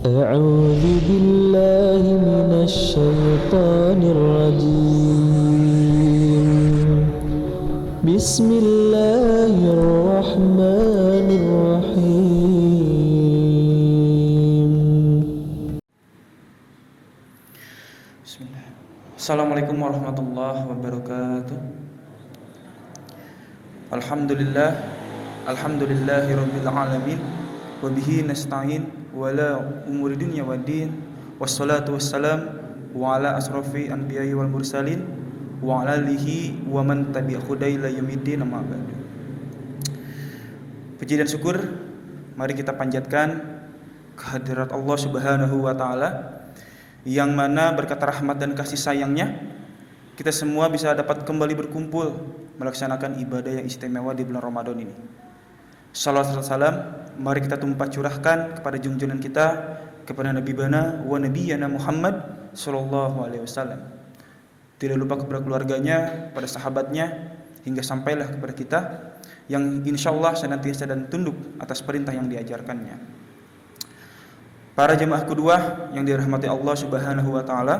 أعوذ بالله من الشيطان الرجيم بسم الله الرحمن الرحيم Bismillah. Assalamualaikum warahmatullahi wabarakatuh. Alhamdulillahi rabbil alamin wa bihi nasta'in wala umuri dunya waddin wassalatu wassalam wa ala asrafi anbiya'i wal mursalin wa ala alihi wa man tabi'ahu ila yaumiddin amma ba'du. Puji dan syukur mari kita panjatkan kehadirat Allah Subhanahu wa taala, yang mana berkat rahmat dan kasih sayangnya kita semua bisa dapat kembali berkumpul melaksanakan ibadah yang istimewa di bulan Ramadan ini. Salawat dan salam mari kita tumpah curahkan kepada junjungan kita, kepada Nabi bana wa nabiyana Muhammad sallallahu alaihi wasallam. Tidak lupa kepada keluarganya, pada sahabatnya, hingga sampailah kepada kita yang insyaallah senantiasa dan tunduk atas perintah yang diajarkannya. Para jemaah kedua yang dirahmati Allah Subhanahu wa taala,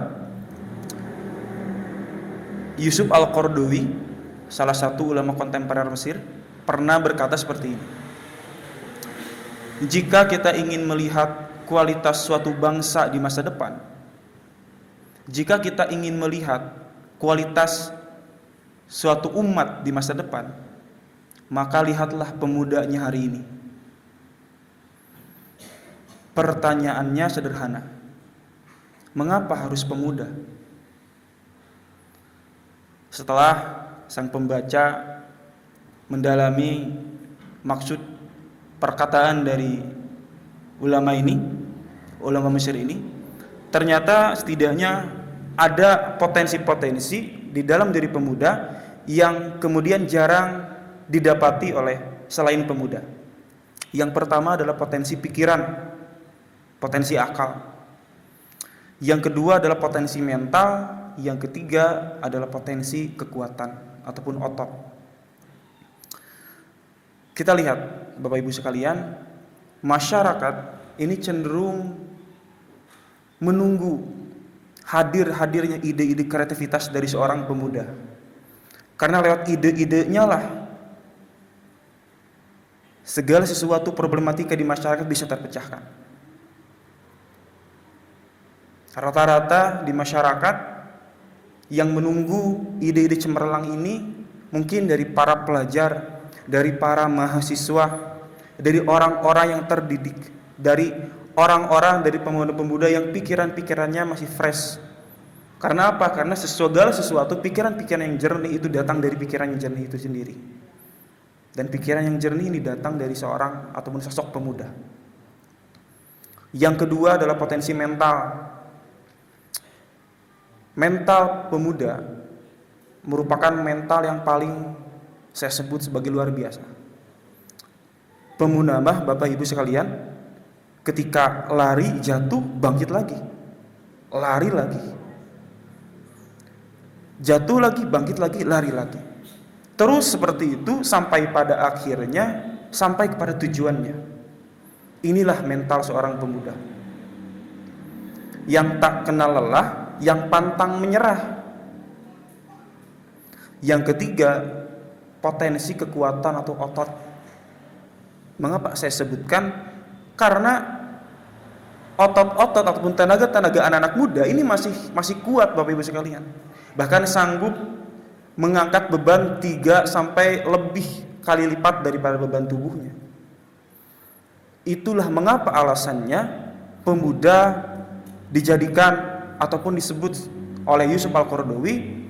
Yusuf Al-Qaradawi, salah satu ulama kontemporer Mesir, pernah berkata seperti ini. Jika kita ingin melihat kualitas suatu bangsa di masa depan, jika kita ingin melihat kualitas suatu umat di masa depan, maka lihatlah pemudanya hari ini. Pertanyaannya sederhana. Mengapa harus pemuda? Setelah sang pembaca mendalami maksud perkataan dari ulama ini, ulama Mesir ini, ternyata setidaknya ada potensi-potensi di dalam diri pemuda yang kemudian jarang didapati oleh selain pemuda. Yang pertama adalah potensi pikiran, potensi akal. Yang kedua adalah potensi mental, yang ketiga adalah potensi kekuatan ataupun otot. Kita lihat Bapak Ibu sekalian, masyarakat ini cenderung menunggu hadirnya ide-ide kreativitas dari seorang pemuda. Karena lewat ide-idenya lah segala sesuatu problematika di masyarakat bisa terpecahkan. Rata-rata di masyarakat yang menunggu ide-ide cemerlang ini mungkin dari para pelajar, dari para mahasiswa, dari orang-orang yang terdidik, dari orang-orang, dari pemuda-pemuda yang pikiran-pikirannya masih fresh. Karena apa? Karena segala sesuatu, pikiran-pikiran yang jernih itu datang dari pikiran yang jernih itu sendiri. Dan pikiran yang jernih ini datang dari seorang ataupun sosok pemuda. Yang kedua adalah potensi mental. Mental pemuda merupakan mental yang paling saya sebut sebagai luar biasa. Pemuda mah Bapak Ibu sekalian, ketika lari jatuh bangkit lagi, lari lagi, jatuh lagi bangkit lagi, lari lagi, terus seperti itu sampai pada akhirnya sampai kepada tujuannya. Inilah mental seorang pemuda yang tak kenal lelah, yang pantang menyerah. Yang ketiga, potensi kekuatan atau otot. Mengapa saya sebutkan? Karena otot-otot ataupun tenaga-tenaga anak-anak muda ini masih kuat Bapak Ibu sekalian. Bahkan sanggup mengangkat beban 3 sampai lebih kali lipat daripada beban tubuhnya. Itulah mengapa alasannya pemuda dijadikan ataupun disebut oleh Yusuf Al-Qaradawi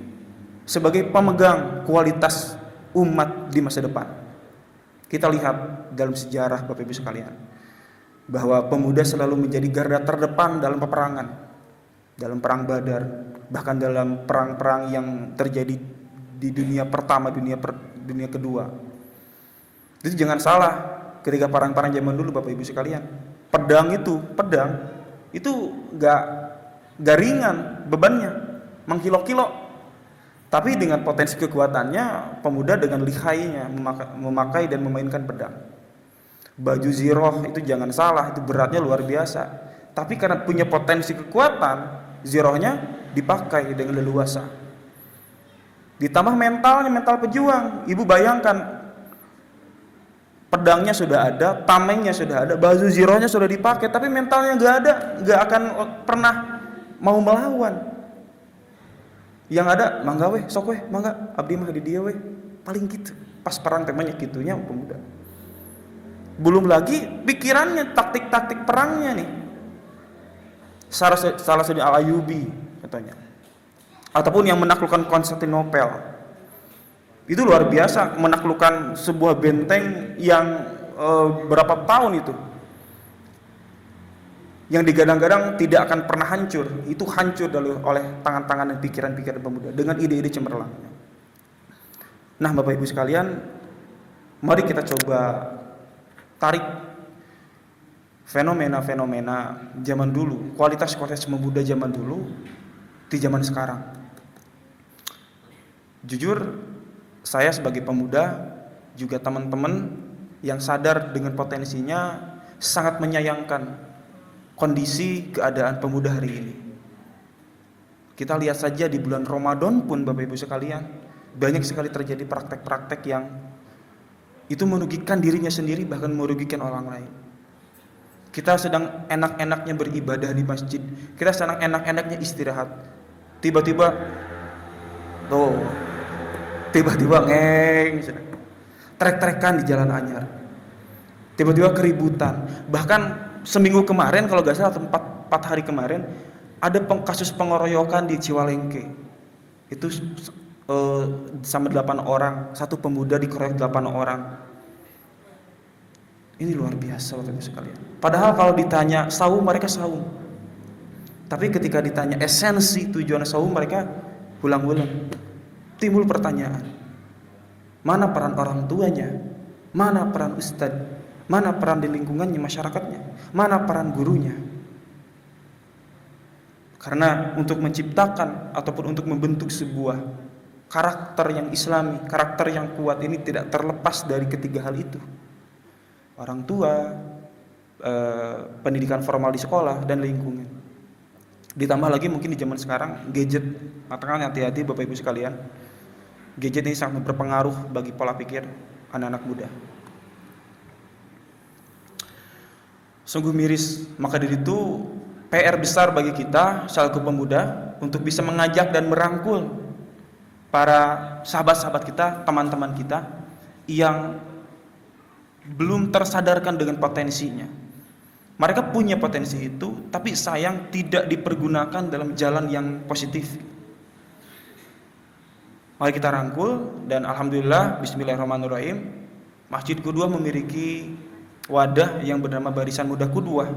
sebagai pemegang kualitas umat di masa depan. Kita lihat dalam sejarah Bapak Ibu sekalian, bahwa pemuda selalu menjadi garda terdepan dalam peperangan, dalam perang Badar, bahkan dalam perang-perang yang terjadi di dunia pertama, dunia kedua. Jadi jangan salah, ketika perang-perang zaman dulu Bapak Ibu sekalian, pedang itu gak ringan bebannya, mengkilo-kilo. Tapi dengan potensi kekuatannya, pemuda dengan lihainya memakai dan memainkan pedang. Baju ziroh itu jangan salah, itu beratnya luar biasa. tapi karena punya potensi kekuatan, zirohnya dipakai dengan leluasa. Ditambah mentalnya, mental pejuang. Ibu bayangkan, pedangnya sudah ada, tamengnya sudah ada, baju zirohnya sudah dipakai, tapi mentalnya nggak ada, nggak akan pernah mau melawan. Yang ada, mangga weh, sok weh, mangga, abdi mah di dia weh, paling gitu. Pas perang temanya gitunya pemuda. Belum lagi pikirannya, taktik-taktik perangnya nih. Salah satu Al-Ayyubi katanya, ataupun yang menaklukkan Konstantinopel, itu luar biasa, menaklukkan sebuah benteng yang berapa tahun itu, yang digadang-gadang tidak akan pernah hancur. Itu hancur oleh tangan-tangan dan pikiran-pikiran pemuda dengan ide-ide cemerlangnya. Nah, Bapak Ibu sekalian, mari kita coba tarik fenomena-fenomena zaman dulu, kualitas-kualitas pemuda zaman dulu di zaman sekarang. Jujur, saya sebagai pemuda, juga teman-teman yang sadar dengan potensinya, sangat menyayangkan kondisi keadaan pemuda hari ini. Kita lihat saja di bulan Ramadan pun, Bapak Ibu sekalian, banyak sekali terjadi praktek-praktek yang itu merugikan dirinya sendiri, bahkan merugikan orang lain. Kita sedang enak-enaknya beribadah di masjid, kita sedang enak-enaknya istirahat, tiba-tiba ngeng, trek-trekan di jalan anyar, tiba-tiba keributan. Bahkan seminggu kemarin, kalau gak salah, atau 4 hari kemarin, ada kasus pengeroyokan di Ciwalengke. Itu sama 8 orang, satu pemuda dikeroyok 8 orang. Ini luar biasa, Bapak Ibu sekalian. Padahal kalau ditanya saum, mereka saum. Tapi ketika ditanya esensi tujuan saum, mereka ulang-ulang. Timbul pertanyaan, mana peran orang tuanya? Mana peran ustadz? Mana peran di lingkungannya, masyarakatnya? Mana peran gurunya? Karena untuk menciptakan ataupun untuk membentuk sebuah karakter yang islami, karakter yang kuat ini tidak terlepas dari ketiga hal itu. Orang tua, pendidikan formal di sekolah, dan lingkungan. Ditambah lagi mungkin di zaman sekarang gadget. Makanya hati-hati Bapak Ibu sekalian, gadget ini sangat berpengaruh bagi pola pikir anak-anak muda. Sungguh miris. Maka dari itu PR besar bagi kita selaku pemuda untuk bisa mengajak dan merangkul para sahabat-sahabat kita, teman-teman kita yang belum tersadarkan dengan potensinya. Mereka punya potensi itu, tapi sayang tidak dipergunakan dalam jalan yang positif. Mari kita rangkul, dan alhamdulillah, bismillahirrahmanirrahim, Masjid Qudwah memiliki wadah yang bernama Barisan Muda Qudwah.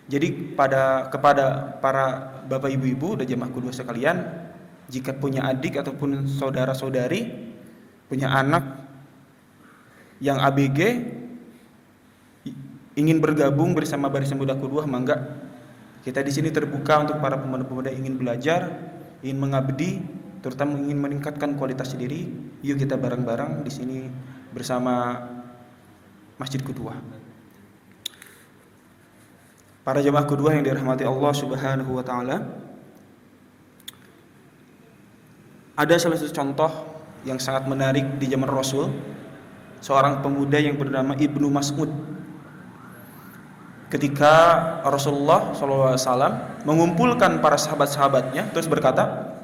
Jadi kepada para bapak ibu-ibu dan jemaah Qudwah sekalian, jika punya adik ataupun saudara-saudari, punya anak yang ABG, ingin bergabung bersama Barisan Muda Qudwah, mangga. Kita di sini terbuka untuk para pemuda-pemuda yang ingin belajar, ingin mengabdi, terutama ingin meningkatkan kualitas diri. Yuk kita bareng-bareng di sini bersama Masjid Qudwah. Para jemaah Qudwah yang dirahmati Allah Subhanahu wa taala, ada salah satu contoh yang sangat menarik di zaman Rasul, seorang pemuda yang bernama Ibnu Mas'ud. Ketika Rasulullah SAW mengumpulkan para sahabat-sahabatnya, terus berkata,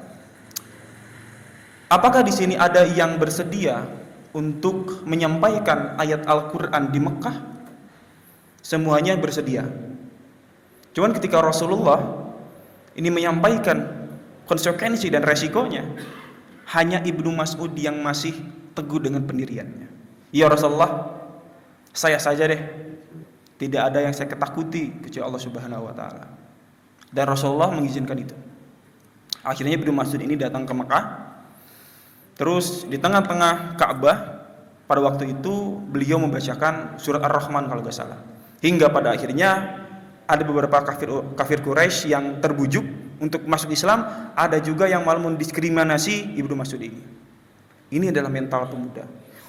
apakah di sini ada yang bersedia untuk menyampaikan ayat Al-Quran di Mekah? Semuanya bersedia. Cuman ketika Rasulullah ini menyampaikan konsekuensi dan resikonya, hanya Ibnu Mas'ud yang masih teguh dengan pendiriannya. Ya Rasulullah, saya saja deh, tidak ada yang saya ketakuti kecuali Allah Subhanahu wa taala. Dan Rasulullah mengizinkan itu. Akhirnya Ibnu Mas'ud ini datang ke Mekah. Terus di tengah-tengah Ka'bah pada waktu itu beliau membacakan surat Ar-Rahman kalau tidak salah. Hingga pada akhirnya ada beberapa kafir Quraisy yang terbujuk untuk masuk Islam, ada juga yang malah mendiskriminasi Ibnu Mas'ud ini. Ini adalah mental pemuda.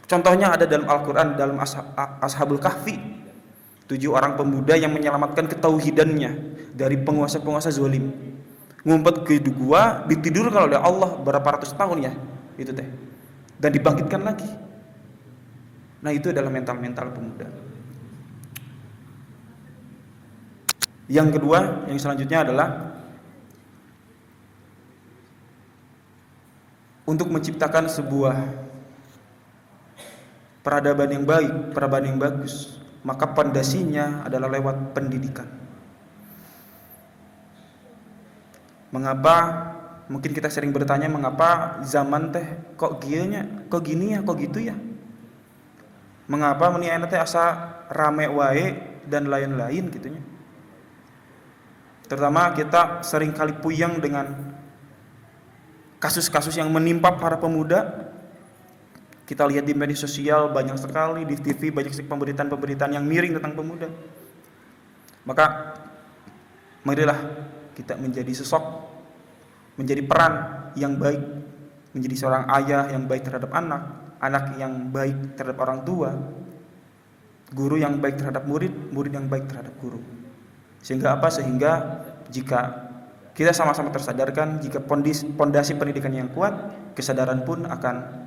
Contohnya ada dalam Al-Quran, dalam Ashabul Kahfi. 7 orang pemuda yang menyelamatkan ketauhidannya dari penguasa-penguasa zalim. Ngumpet ke gua, ditidurkan oleh Allah berapa ratus tahun ya, itu teh. Dan dibangkitkan lagi. Nah, itu adalah mental-mental pemuda. Yang kedua, yang selanjutnya adalah untuk menciptakan sebuah peradaban yang baik, peradaban yang bagus, maka pondasinya adalah lewat pendidikan. Mengapa mungkin kita sering bertanya, mengapa zaman teh kok gini ya, kok gitu ya? Mengapa meni teh asa rame wae dan lain-lain gitunya. Terutama kita sering kali puyeng dengan kasus-kasus yang menimpa para pemuda. Kita lihat di media sosial banyak sekali, di TV banyak sekali pemberitaan-pemberitaan yang miring tentang pemuda. Maka marilah kita menjadi sosok, menjadi peran yang baik, menjadi seorang ayah yang baik terhadap anak, anak yang baik terhadap orang tua, guru yang baik terhadap murid, murid yang baik terhadap guru. Sehingga apa? Sehingga jika kita sama-sama tersadarkan, jika pondasi pendidikan yang kuat, kesadaran pun akan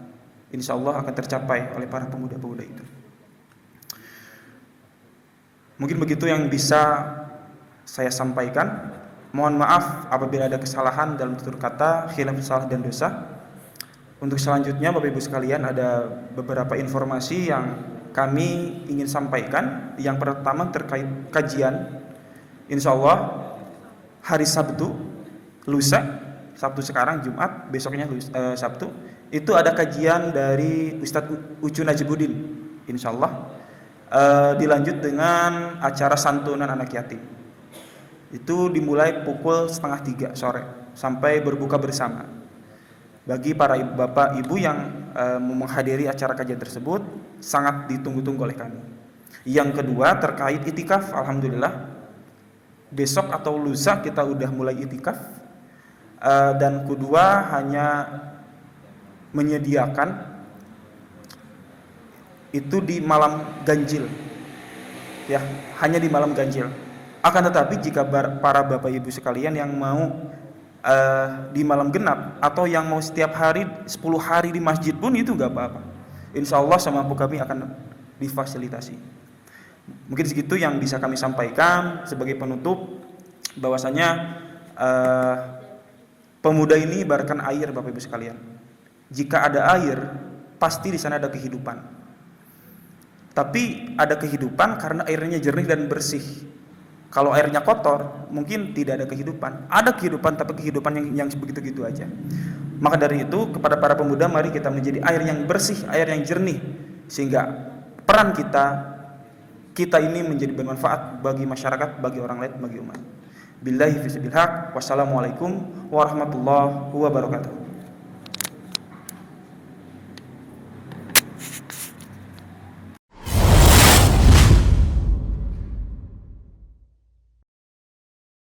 insya Allah akan tercapai oleh para pemuda-pemuda itu. Mungkin begitu yang bisa saya sampaikan. Mohon maaf apabila ada kesalahan dalam tutur kata, khilaf salah dan dosa. Untuk selanjutnya Bapak Ibu sekalian, ada beberapa informasi yang kami ingin sampaikan. Yang pertama terkait kajian. Insya Allah hari Sabtu, lusa, Sabtu sekarang Jumat, besoknya Sabtu, itu ada kajian dari Ustadz Ucu Najibuddin, insya Allah. Dilanjut dengan acara santunan anak yatim. Itu dimulai pukul 2:30 sore sampai berbuka bersama. Bagi para bapak ibu yang menghadiri acara kajian tersebut, sangat ditunggu-tunggu oleh kami. Yang kedua terkait itikaf, alhamdulillah besok atau lusa kita udah mulai itikaf. Dan kedua hanya menyediakan itu di malam ganjil, ya, hanya di malam ganjil. Akan tetapi jika para bapak ibu sekalian yang mau di malam genap atau yang mau setiap hari 10 hari di masjid pun itu nggak apa-apa. Insya Allah semampu kami akan difasilitasi. Mungkin segitu yang bisa kami sampaikan sebagai penutup, bahwasanya pemuda ini ibaratkan air Bapak Ibu sekalian. Jika ada air, pasti di sana ada kehidupan. Tapi ada kehidupan karena airnya jernih dan bersih. Kalau airnya kotor, mungkin tidak ada kehidupan. Ada kehidupan, tapi kehidupan yang begitu-gitu aja. Maka dari itu, kepada para pemuda, mari kita menjadi air yang bersih, air yang jernih, sehingga peran kita ini menjadi bermanfaat bagi masyarakat, bagi orang lain, bagi umat. Billahi fi sabilillah. Wassalamualaikum warahmatullahi wabarakatuh.